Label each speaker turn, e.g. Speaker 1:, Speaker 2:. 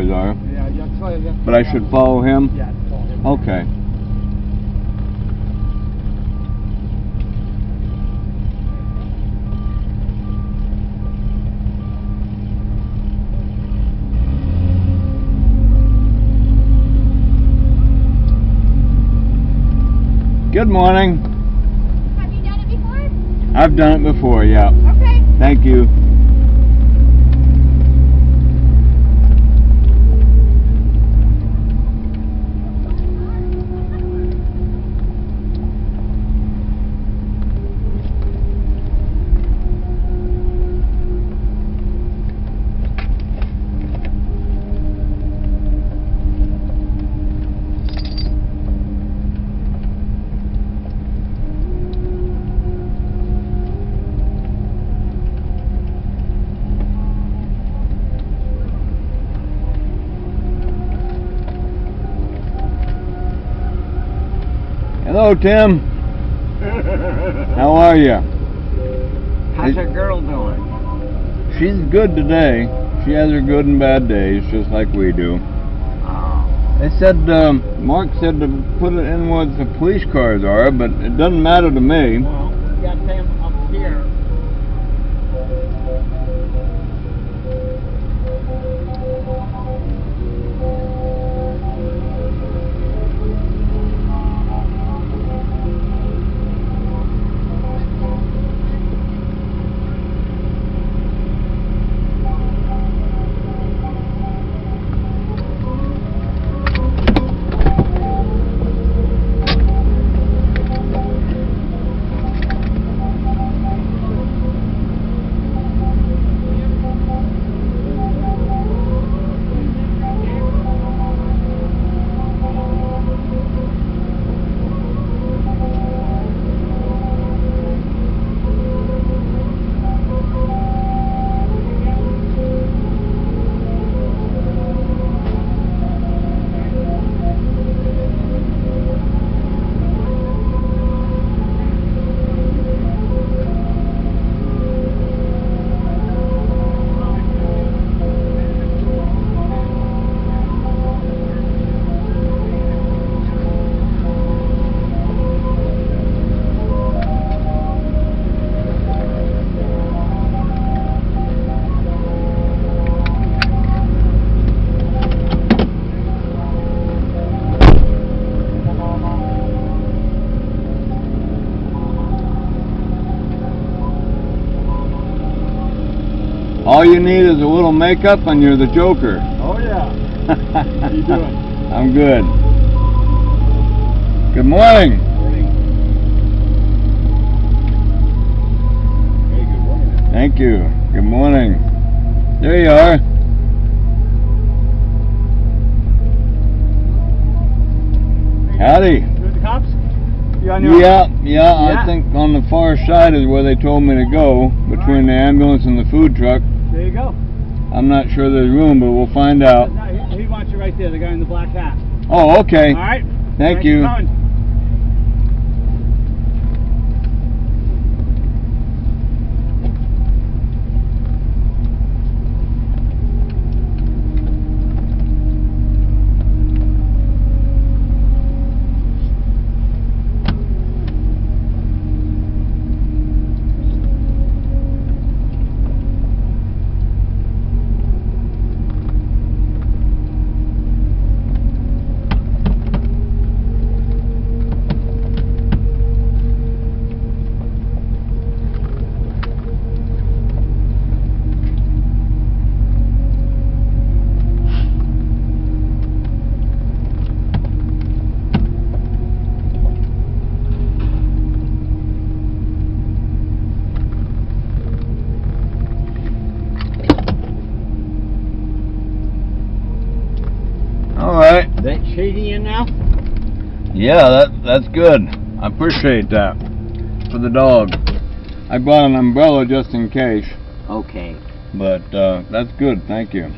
Speaker 1: cars are.
Speaker 2: Yeah, yeah.
Speaker 1: But I should follow him?
Speaker 2: Yeah, follow him.
Speaker 1: Okay. Good morning.
Speaker 3: Have you done it before?
Speaker 1: I've done it before, yeah.
Speaker 3: Okay.
Speaker 1: Thank you. Hello, Tim. How are you?
Speaker 2: How's that girl doing?
Speaker 1: She's good today. She has her good and bad days, just like we do.
Speaker 2: Oh.
Speaker 1: They said, Mark said to put it in where the police cars are, but it doesn't matter to me.
Speaker 2: Well, we got them up here.
Speaker 1: All you need is a little makeup and you're the Joker.
Speaker 2: Oh, yeah. How you doing?
Speaker 1: I'm good. Good morning.
Speaker 2: Hey, good morning.
Speaker 1: Thank you. Good morning. There you are. Howdy.
Speaker 2: You with the cops? You on your
Speaker 1: Yeah,
Speaker 2: Yeah.
Speaker 1: I think on the far side is where they told me to go, between the ambulance and the food truck.
Speaker 2: There you go.
Speaker 1: I'm not sure there's room, but we'll find out.
Speaker 2: No, he wants you right there, the guy in the black hat.
Speaker 1: Oh, okay.
Speaker 2: All right?
Speaker 1: Thank
Speaker 2: Thanks
Speaker 1: you.
Speaker 2: for coming.
Speaker 1: All right.
Speaker 2: Is that shading in now?
Speaker 1: Yeah, that's good. I appreciate that. For the dog. I brought an umbrella just in case,
Speaker 2: Okay.
Speaker 1: but that's good. Thank you.